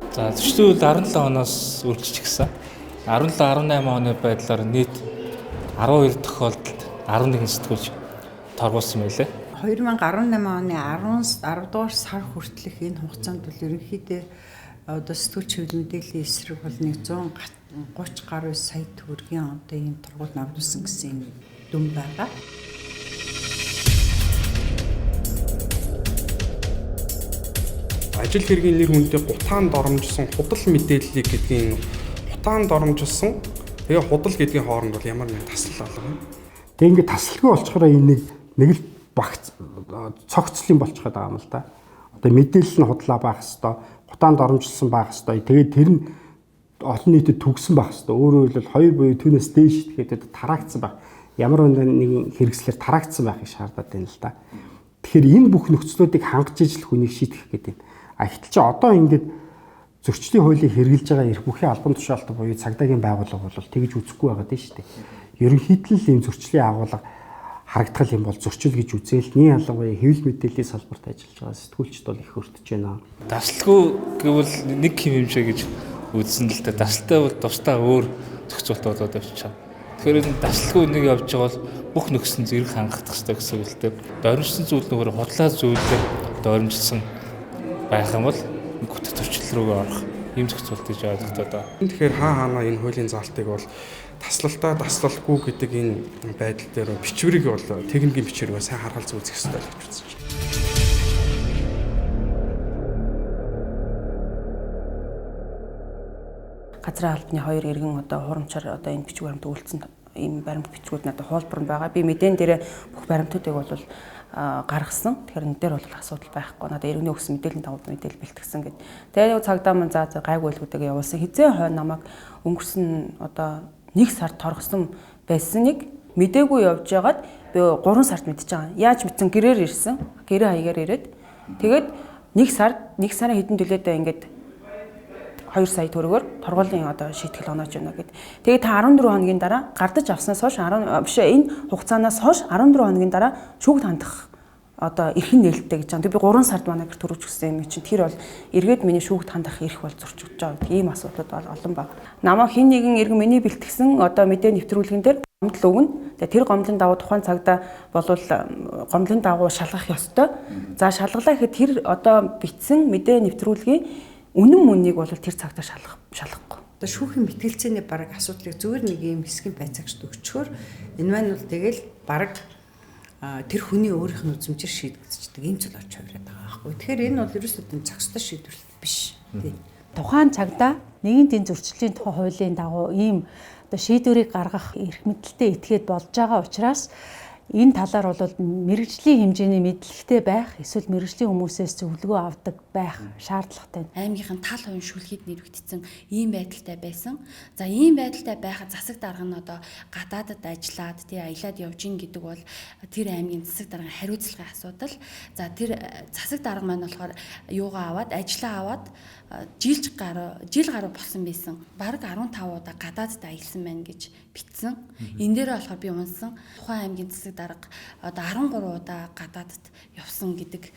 За төслийн үед 17 оноос үргэлжчихсэн. 17-18 оны байдлаар нийт 12 тохиолдолд 11 сэтгүүлч торгуулсан байлээ. 2018 оны 10 дугаар сар хүртэлх энэ хугацаанд бол ерөнхийдөө одоо сэтгүүлч хэвлэл мэдээллийн эсрэг бол 130 гаруй сая төгрөгийн одоо ийм торгууль навруулсан гэсэн дүн байгаа. Ажил хэргийн нэр хүндээ гутаанд оромжсон худал мэдээллийг гэдгийг гутаанд оромжсон тэгээ худал гэдгийн хооронд бол ямар нэг таслал алга юм. Тэгээ ингээд таслалгүй болчихороо энэ нэг л багц цогцлын болчиход байгаа юм л да. Одоо мэдээлэл нь худлаа байх хэвээр, гутаанд оромжлсон байх хэвээр. Тэгээд тэр нь олон нийтэд төгсөн байх хэвээр. Өөрөөр хэлбэл хоёр буюу түүнээс дээш итгэхэд тараагдсан байх. Ямар нэгэн хэрэгслэр тараагдсан байхыг шаардаад байна л да. Тэгэхээр энэ бүх нөхцлүүдийг хангаж ижил хүнийг шийдэх гэдэг юм. А гэтэл чи одоо ингээд зөрчлийн хуулийг хэрэгжилж байгаа эрх бүхий албан тушаалт буюу цагдаагийн байгууллага бол тэгж үзэхгүй байгаад байна шүү дээ. Ерөнхийдөө л ийм зөрчлийн агуулга харагдах юм бол зөрчил гэж үзээл нийт ялангуяа хэвлэл мэдээллийн салбарт ажиллаж байгаа сэтгүүлчд бол их өртөж байна. Дасалгүй гэвэл нэг хэмжээ гэж үзсэн л дээ. Дасалтай бол тусдаа өөр зохицуулт болоод авчаа. Тэгэхээр энэ дасалгүй нэг явж байгаа бол бүх нөхцөл зэрэг хангах хэрэгтэй гэсэн үг л дээ. Доримжсон зүйл нөгөө худлаа зүйлээр доримжсон байх юм бол гүт төрчил рүүгээ орох юм зохицуулт гэж ойлгохтой доо. Тэгэхээр хаана энэ хуулийн заалтыг бол таслалтаа таслалгүй гэдэг энэ байдал дээр бичвэрийг бол техникийн бичвэрээ сайн харгалзан үзэх хэрэгтэй л гэж үзэж байна. Газрын албаны хоёр иргэн одоо хурамчаар одоо энэ бичиг баримт үйлдсэн ийм баримт бичгүүд надад хуулбар нь байгаа. Би мэдэн дээр бүх баримтуудыг бол гаргасан. Тэгэхээр энэ дээр бол асуудал байхгүй. Надад иргэний өгсөн мэдээллийн дагуу мэдээлэл бэлтгэсэн гэд. Тэгээд цагдаа мань заа гайгүй байлгуудыг явуулсан. Хизээ хойно намайг өнгөрсөн одоо 1 сар торгосон байсныг мдээгүй явж байгаад би 3 сард мэдчихэж байгаа. Яаж мэдсэн гэрээр ирсэн. Гэрээ хаягаар ирээд тэгээд 1 сарын хэдэн төлөөдөө ингээд 2 сая төгрөгөөр торгуулийн одоо шийтгэл оноож байна гэд. Тэгээд та 14 хоногийн дараа гардаж авснаас хойш энэ хугацаанаас хойш 14 хоногийн дараа шүүгд хандах одоо эрхэн нээлттэй гэж байна. Би 3 сард манай гэр төрүүлж өгсөн юм чинь тэр бол эргээд миний шүүгд хандах эрх бол зурж өгч байгаа. Ийм асуудлууд бол олон баг. Намаа хин нэгэн иргэн миний бэлтгэсэн одоо мэдээ нэвтрүүлгэн дээр гомдол өгнө. Тэгээд тэр гомдлын дагуу тухайн цагта болвол гомдлын дагуу шалгах ёстой. За шалгалаа гэхэд тэр одоо бичсэн мэдээ нэвтрүүлгийн үнэн мөнийг бол тэр цагтаа шалгахгүй. Одоо шүүхийн мэтгэлцээний бараг асуудлыг зөвхөн нэг юм хэсгийн байцаагчд өгчхөөр энэ маань бол тэгэл бараг тэр хүний өөрийнх нь үзмжээр шийдэгдчихдэг юм зүйл болж хувираад байгаа байхгүй. Тэгэхээр энэ бол ерөөсөө зохистой шийдвэр биш. Тухайн цагдаа нийгмийн зөрчлийн тухай хуулийн дагуу ийм одоо шийдвэрийг гаргах эрх мэдэлтэй этгээд болж байгаа учраас энэ талаар бол мэрэгжлийн хэмжээний мэдлэгтэй байх эсвэл мэрэгжлийн хүмүүсээс зөвлөгөө авдаг байх шаардлагатай. Аймгийнхан тал хувийн шүлхийд нэрвэгдсэн ийм байдалтай байсан. За ийм байдалтай байхад засаг дарга нь одоо гадаадад ажиллаад тий аялаад явж ин гэдэг бол тэр аймгийн засаг даргын хариуцлагын асуудал. За тэр засаг дарга маань болохоор юугаа аваад ажиллаа аваад жил гаруй болсон байсан. Бараг 15 удаа гадаадд аялсан байна гэж битсэн. Энэ дээр болохоор би унсан тухайн аймгийн засаг дарга одоо 13 удаа гадаадд явсан гэдэг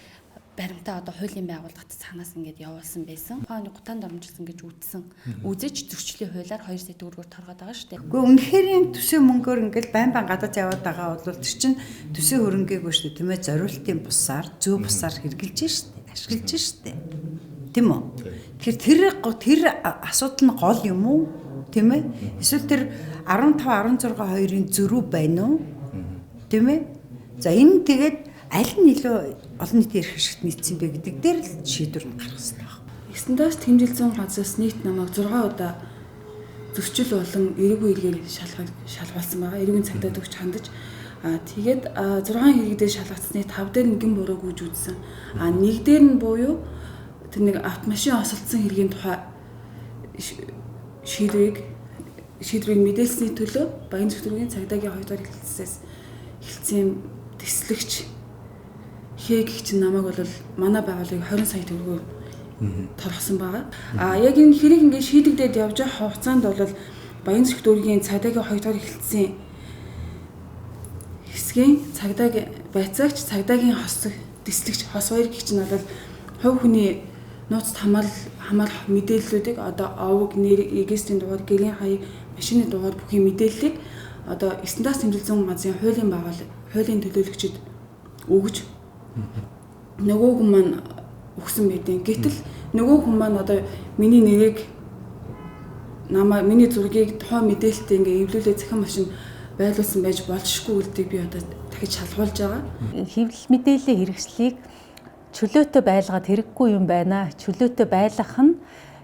баримтаа одоо хуулийн байгууллагад цаанаас ингээд явуулсан байсан. Тухайн гутаанд оромжилсан гэж үтсэн. Үзэж зөрчлийн хуулиар 2 сая төгрөгөөр торгоод байгаа шүү дээ. Үгүй үнэхээр төсөө мөнгөөр ингээд байн гадаад яваад байгаа бол тэр чинь төсөө хөрөнгөйгөө шүү дээ тийм ээ зориултын бусаар зөв бусаар хэрэгжилж шүү дээ. Ашиглаж шүү дээ. Тийм үү? Тэгэхээр тэр асуудал нь гол юм уу? Тийм ээ? Эсвэл тэр 15 16 2-ын зөрүү байна уу? Тийм ээ? За энэ тэгээд аль нь илүү олон нийтийн эрх ашигт нийцсэн бэ гэдэг дээр л шийдвэр гаргах хэрэгтэй байна. Стандартт хэмжилсэн газраас нийт намайг 6 удаа зөрчил болон эрэггүй илгээр шалгуулсан байгаа. Эрэгний цагдаа төгч хандаж тэгээд 6 хэрэгдээ шалгацсны 5 дээр нэгэн буруу гүйж үзсэн. Нэг дээр нь буюу тэр нэг автомашин осолдсон хэргийн тухай шийдвэрийг мэдээлсний төлөө Баян зөвхөн цагдаагийн хоёрдугаар хэлсэн тэслэгч хэг чинь намайг бол манай байгууллагыг 20 сая төгрөгөөр торгосон байгаа. Яг энэ хэрэг ингээд шийдэгдээд явж байгаа хугацаанд бол Баян зөвхөн цагдаагийн хоёрдугаар хэлсэн хэсгийн цагдаагийн байцаагч цагдаагийн хос тэслэгч хос хоёр гих чинь бол хувь хүний нууцд хамаарах мэдээллүүдийг одоо овог нэр эгестийн дугаар, гэрийн хаяг, машины дугаар бүхний мэдээллийг одоо стандарт хэмжил зүүн газрын хуулийн төлөөлөгчид өгж нөгөө хүн маань өгсөн байдیں۔ Гэтэл нөгөө хүн маань одоо миний нэрийг миний зургийг тухайн мэдээлэлтэй ингээ эвлүүлээ захин машин байлуулсан байж болшгүй гэдгийг би одоо дахиж шалгуулж байгаа. Хэвлэл мэдээллийн хэрэгслийг чөлөөтэй байлгаад хэрэггүй юм байна. Чөлөөтэй байлгах нь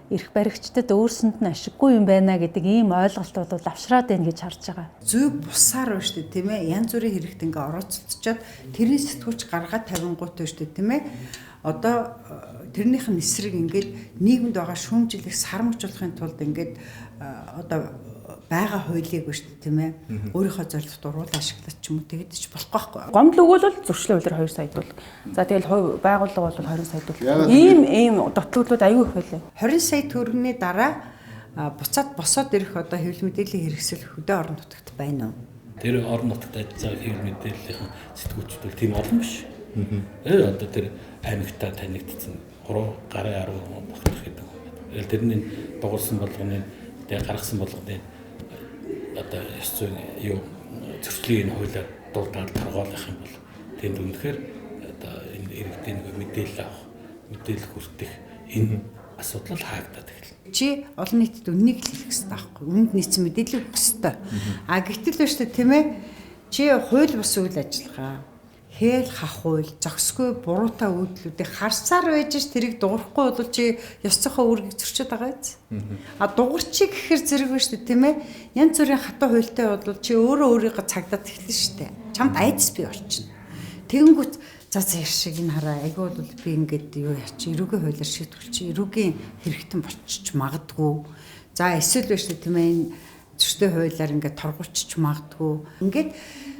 эрх баригчдад өөрсөнд нь ашиггүй юм байна гэдэг ийм ойлголт бол авшраад байна гэж харж байгаа. Зөв бусаар байна шүү дээ, тийм ээ. Янз бүрийн хэрэгт ингээ орооцолцоод тэрний сэтгүүлч гаргаад тавингууд байна шүү дээ, тийм ээ. Одоо тэрнийх нь эсрэг ингээд нийгэмд байгаа шүүмжлэлийг сармжуулахын тулд ингээд одоо байгаа хуулийг ба шүү дээ, тийм ээ. Өөрийнхөө зорилгот уруулаа ашиглаж ч юм уу тэгэд ч болохгүй байхгүй. Гомдол өгвөл зөрчлийн хуулиар 2 сая дуулах. За тэгэл байгууллага бол 20 сая дуулах. Ийм дотлуулууд аюул их байлаа. 20 сая төгрөгийн дараа буцаад босоод ирэх одоо хэвлэл мэдээллийн хэрэгсэл хөдөө орон нутагт байна уу? Тэр орон нутагт ажиллаж байгаа хэвлэл мэдээллийн сэтгүүлчд бол тийм олон биш. Одоо тэр аймагтаа танигдсан 3 гарын 10 багтах гэдэг. Тэрний дуурсан болгоны тэгээ гаргасан болгоны одоо ёс зүйн юу зөрчлийн хуулиар дуулаад торгоолох юм бол тэнд үнэхээр одоо энэ иргэдийн мэдээлэл авах, мэдээлэл хүртэх энэ асуудал хаагдаад эхэлнэ. Чи олон нийтэд үннийг л хэлэх хэрэгтэй байхгүй. Үнд нийцсэн мэдээлэл өгөх хэрэгтэй. Гэтэл ба шүү дээ, тийм ээ. Чи хууль бус үйл ажиллагаа хээл хах хууль, зохисгүй буруутай үйлдэлүүдийг харсаар байж ш тэрийг дуурахгүй бол чи ёс зохио үүргийг зөрчиж байгаа биз. Дуурчи гэхэр зэрэг ба шүү дээ, тийм ээ. Янз бүрийн хатуу хуультай бол чи өөрөө өөрийгөө цагдаад эхэлнэ шүү дээ. Чамд айдас би орчин. Тэгэнгүүт за шиг энэ хараа айгүй бол би ингээд юу яач эрүүгийн хуулиар шийдвэрлэчих, эрүүгийн хэрэгтэн болчих магадгүй. За эсвэл ба шүү дээ, тийм ээ. Энэ зөрчлийн хуулиар ингээд торгуулчих магадгүй. Ингээд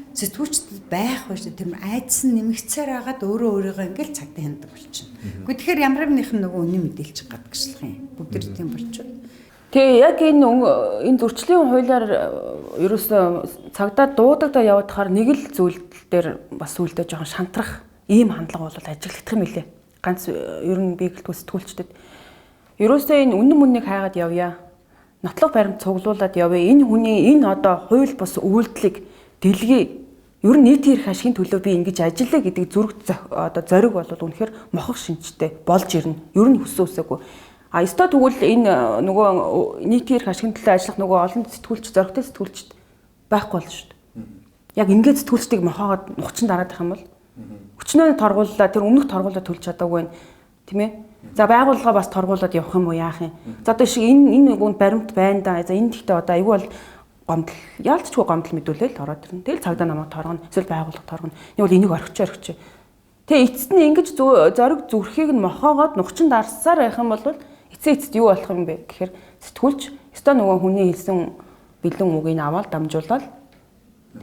сэтгүүлчд байх байж тэр айдас нь нэмэгцээр хагаад өөрийгөө ингээл цагдаа хяндаг болчихно. Гэхдээ тэгэхээр ямар нэгнийх нь нөгөө үнэ мэдээлчих гад гэшлэх юм. Бүгд тийм болчихвол. Тэгээ яг энэ зөрчлийн хуулиар ерөөсөө цагдаа дуудагдаа явуудахаар нэг л зүйл дээр бас үлдээ жоохон шантрах ийм хандлага бол ажиглагдах юм билээ. Ганц ер нь би гэлтгүй сэтгүүлчдэд ерөөсөө энэ үнэн мөннийг хайгаад явъя. Нотлох баримт цуглуулад явъя. Энэ хүний энэ одоо хууль бус үйлдэлийг дэлгий. Ер нь нийтийн эрх ашигын төлөө би ингэж ажиллая гэдэг зүрх одоо зориг бол үнэхээр мохох шинжтэй болж ирнэ. Ер нь хүсээгүй. Өстой тэгвэл энэ нөгөө нийтийн эрх ашигын төлөө ажиллах нөгөө олон сэтгүүлч зоригтой сэтгүүлчд байхгүй болно шүү дээ. Яг ингэж сэтгүүлчдийг мохоогоод нухчин дараад их юм бол өчнөө торгууллаа тэр өмнөх торгуулаа төлж чадаагүй байна. Тийм ээ. За байгууллага бас торгуулад явах юм уу яах юм. За одоо шиг энэ нөгөө баримт байна да. За энэ гэхдээ одоо аюул бол гомдол яалтчгүй гомдол мэдүүлэл ороод ирнэ. Тэгэл цагдаа намайг торгоно. Эсвэл байгууллага торгоно. Нэг бол энийг орхич. Тэгээ эцэст нь ингэж зориг зүрхийг нь мохоогоод нухчин дарсаар байх юм бол эцэст юу болох юм бэ гэхээр сэтгүүлч өстой нөгөө хүний хэлсэн бэлэн үгийг аваад дамжуулаад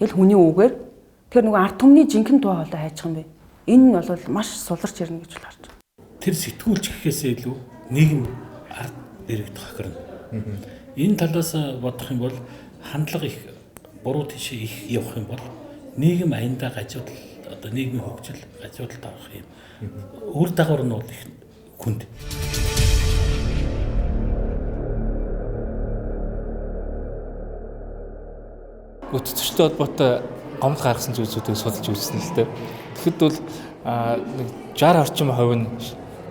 тэгэл хүний үгээр тэр нөгөө ард түмний жинхэнэ дуу хоолой хайчих юм бэ. Энэ нь бол маш суларч ирнэ гэж харж байна. Тэр сэтгүүлч гэхээсээ илүү нийгэм ард иргэд хохирно. Энэ талаас бодох юм бол хандлага их буруу тийшээ их явах юм бол нийгэм аяндаа гажууд одоо нийгмийн хөгжил гажуудалд авах юм. Үр дагавар нь бол их хүнд. Өтцөлтэй холбоотой гомдол гаргасан зүйлсүүдийг судалж үзсэн л дээ. Тэгэхэд бол нэг 60 орчим хувь нь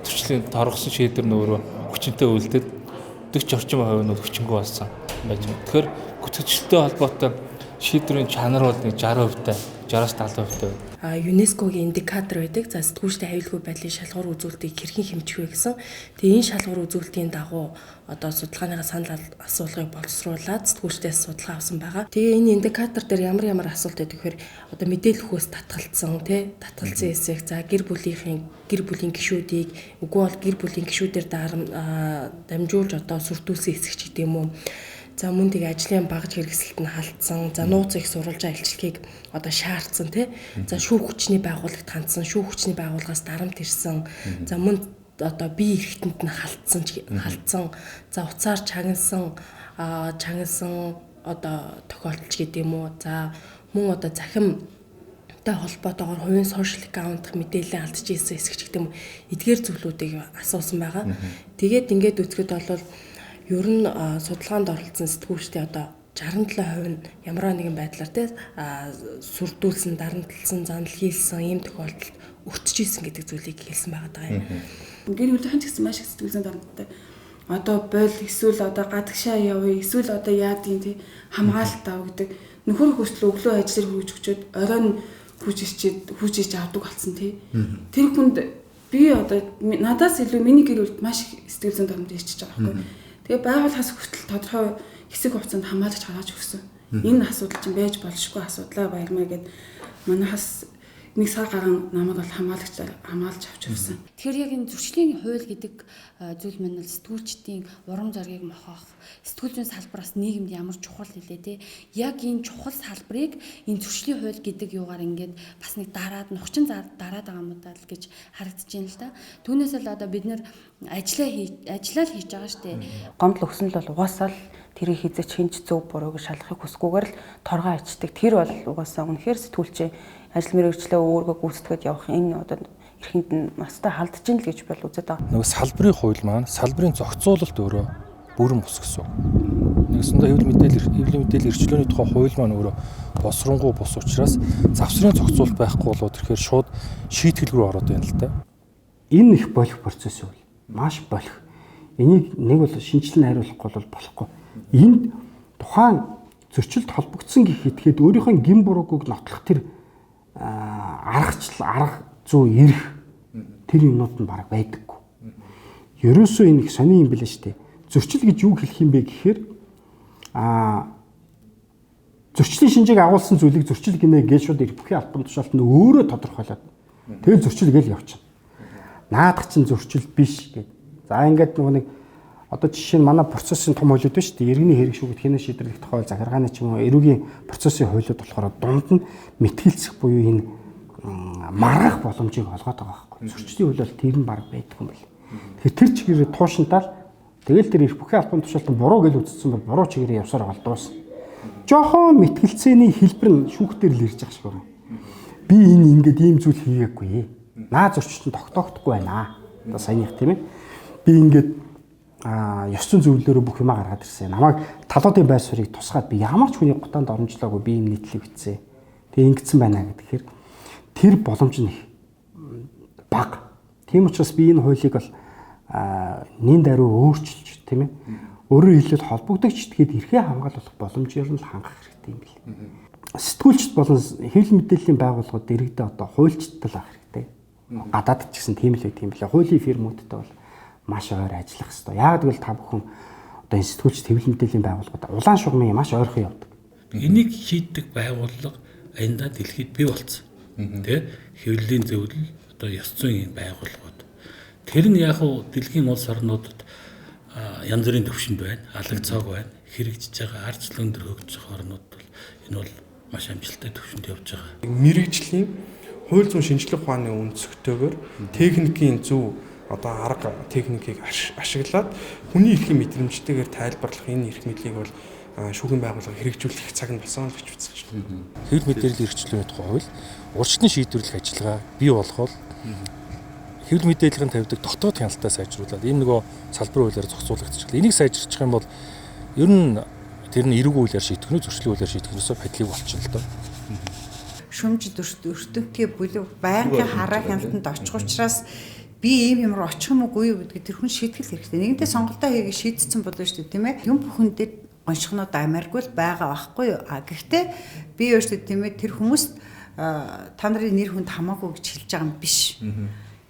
төрчлийн торгосон шийдвэр нь өөрөө хүчинтэй үйлдэл 40 орчим хувь нь хүчингүй болсон байж байна. Тэгэхээр гүцэгчлэлтэй холбоотой шийдвэрийн чанар бол нэг 60%-тай 60-70%-тай байна. ЮНЕСКОгийн индикатор байдаг. За сэтгүүлчдийн аюулгүй байдлын шалгуур үзүүлэлтийг хэрхэн хэмжих вэ гэсэн. Тэгээ энэ шалгуур үзүүлэлтийн дагуу одоо судалгааныхаа санал асуулгыг боловсруулад сэтгүүлчдээс судалгаа авсан байгаа. Тэгээ энэ индикатор дээр ямар асуулт байдаг вэхээр одоо мэдээлэл хөөс татгалцсан татгалцсан хэсэг, за гэр бүлийн гишүүдийг үгүй бол гэр бүлийн гишүүдээр дамжуулж одоо сүрдүүлсэн хэсэг ч гэдэм үү. За мөн тэгээ ажлын багж хэрэгсэлт нь халтсан. За нууц их сурвалжаа илчлэгийг одоо шаардсан тий. За шүүх хүчний байгууллагт хандсан, шүүх хүчний байгууллагаас дарамт ирсэн. За мөн одоо бие эрхтэнд нь халтсан. За уцаар чагнасан одоо тохиолдолч гэдэм үү. За мөн одоо захим холбоотойгоор хувийн сошиал аккаунт мэдээлэл алдаж ийсэн хэсэг ч гэдэг юм эдгээр зүйлүүдийг асуусан байгаа. Тэгээд ингээд үзэхэд бол ер нь судалгаанд оролцсон сэтгүүлчдийн одоо 67% нь ямар нэгэн байдлаар сүрдүүлсэн, дарамтлсан, занал хийлсэн ийм тохиолдолд өгчөжсэн гэдэг зүйлийг хэлсэн байгаа юм. Гэр бүлийн ч гэсэн маш их сэтгүүлсэн дарамттай. Одоо бойл эсвэл одоо гадагшаа явъя, эсвэл одоо яадын тий хамгаалалт тав гэдэг нөхөр хүсэл өглөө ажлаар хүйж өчөөд оройн хүүжиж авдаг болсон тий. Тэр хүнд би одоо надаас илүү миний гэр бүлд маш их сэтгүүлсэн дарамт ирчихэж байгаа байхгүй. Тэгээ байгууллагаас хүртэл тодорхой хэсэг хугацаанд хамгаалж харааж өгсөн. Энэ асуудал чинь байж болшгүй асуудлаа баярмаа гэд манайхаас нэг сар гарan намайг бол хамгаалж авч өгсөн. Тэгэхээр яг энэ зөрчлийн хууль гэдэг зүйл маань бол сэтгүүлчдийн урам зориг мохох, сэтгүүл зүйн салбараас нийгэмд ямар чухал хэлээ те. Яг энэ чухал салбарыг энэ зөрчлийн хууль гэдэг юугаар ингээд бас нэг нухчин дараад байгаа юм даа л гэж харагдаж байна л да. Түүнээс л одоо бид нэр ажиллаа хийж байгаа штэ. Гомдол өгсөн л бол угаасаа л тэрийг хизэж хинж зөв бурууг шалгахыг хүсгүйгээр л торгоо ичдэг. Тэр бол угаасаа үнэхээр сэтгүүлчээ ажил мэргэжлээ өөргөө гүйцэтгэж явах энэ одоо эрхэнд нь настай халдж ийн л гэж бол үзээд байгаа. Нөгөө салбарын хууль маань салбарын зохицуулалт өөрөө бүрэн бус гэсэн. Нэгсэндээ хэвлэл мэдээлэл эрхчлөөний тухай хууль маань өөрөө босронгуй бус учраас завсрын зохицуулалт байхгүй болоод тэгэхээр шууд шийтгэл рүү ороод байна л да. Энэ их болох процесс үл маш болох. Энийг нэг бол шинжилэн хариулахгүй бол болохгүй. Энд тухайн зөрчилд холбогдсон гэхэд өөрийнхөө гин бурууг нотлох тэр арга зүй ирэх тэр юмнууд нь бараг байдаггүй. Ерөөсөө энэ их сони юм билээ шүү дээ. Зөрчил гэж юу хэлэх юм бэ гэхээр зөрчлийн шинжийг агуулсан зүйлийг зөрчил гинэ гэж шууд эрхбүхийн албан тушаалт нь өөрөө тодорхойлоод тэгэл зөрчил гэж явчихна. Наадах чинь зөрчил биш гэдэг. За ингээд нөгөө нэг одоо жишээ нь манай процессын том хуулиуд байна шүү дээ. Иргэний хэрэг шүүгт хинэ шийдвэрлэх тухай захиргааны ч юм уу эрүүгийн процессын хуулиуд болохоор дунд нь мэтгэлцэх буюу энэ маргах боломжийг олгоод байгаа байхгүй. Зөрчлийн хууль бол тэр нь баг байдаг юм байна. Тэгэхээр тэр чигээр туушинтал тэгэл тэр эрх бүхий албан тушаалтан буруу гэж үзсэн бол буруу чигээр явсаар бол дуусна. Жохон мэтгэлцээний хэлбэр нь шүүхтэр л ирж байгаа шиг байна. Би энэ ингээд ийм зүйл хийгээгүй. Наа зөрчилтөнд тогтоохдохгүй байна. Одоо саяных тийм ээ. Би ингээд ёс зүйн зөвлөлөөрөө бүх юмаа гаргаад ирсэн. Намайг талуудын байр суурийг тусгаад би ямар ч хүний гутаанд оромжлоогүй би юм нийтлэг бичсэн. Тэгээ ингэсэн байна гэхээр тэр боломж нь бага. Тийм учраас би энэ хуулийг бол нин даруй өөрчилж тийм ээ. Өөрөөр хэлбэл холбогдогч этгээд эрхээ хамгаалах боломжоор нь хангах хэрэгтэй юм бэл. Сэтгүүлчд болон хэвлэл мэдээллийн байгууллагууд иргэдээ одоо хуульчдтай л ах хэрэгтэй. Гадаадд ч гэсэн тийм л байт юм билээ. Хуулийн фирмүүдтэй бол маш ойр ажиллах хэрэгтэй. Яг гэвэл та бүхэн одоо энэ сэтгүүлч хэвлэл мэдээллийн байгууллагууд улаан шугамын маш ойрхон явдаг. Энийг шийддэг байгууллага аяндаа дэлхийд бий болсон. Тэ хэвлэлийн зөвлөл одоо ёс зүйн байгууллагууд. Тэр нь яг уу дэлхийн улс орнуудад янз бүрийн төвшөнд байна, алаг цог байна, хэрэгжиж байгаа арчлан өндөр хөгжих орнууд бол энэ бол маш амжилттай төвшөнд явж байгаа. Мэргэжлийн хууль зүйн шинжилгээ ухааны өнцгтэйгээр техникийн зөв одоо арга техникийг ашиглаад хүний эрхийн мэдрэмжтэйгээр тайлбарлах энэ эрх мэдлийг бол шүүхийн байгууллага хэрэгжүүлэх цаг нь болсон гэж үзэж байна. Хэвлэл мэдээллийн эрхчлөөний тухай хууль урьдчилан шийдвэрлэх ажиллагаа бий болгоод хэвлэл мэдээллийн тавьдаг дотоод хяналтаа сайжруулад энэ нөгөө салбарын хуулиар зохицуулагдчих. Энийг сайжирчих юм бол ер нь тэр нь эрүүг хуулиар шийдэх нь зөрчлийн хуулиар шийдэх нь пайдлыг болчихно л доо. Шүмж өртөнхий бүлэг байнгын хараа хяналтанд очих учраас би ийм юмруу очих юм уугүй юу гэдгийг тэр хүн шийтгэл хэрэгтэй. Нэгэнтээ сонголтоо хийгээ шийдсэн болов шүү дээ, тийм ээ. Юм бүхэн дээр гоншихнууд амаргүй л байгаа байхгүй юу? Гэхдээ би юу шүү дээ, тийм ээ. Тэр хүмүүст та нарын нэр хүнд хамаагүй гэж хэлж байгаа юм биш.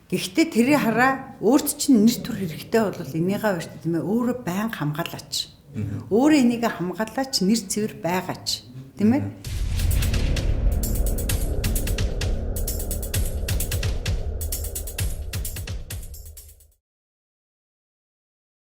Гэхдээ тэрийг хараа өөрт чинь нэр төр хэрэгтэй бол энийгээ шүү дээ, тийм ээ. Өөрөө байнга хамгаалаач. Өөрөө энийг хамгаалаач, нэр цэвэр байгаач, тийм ээ.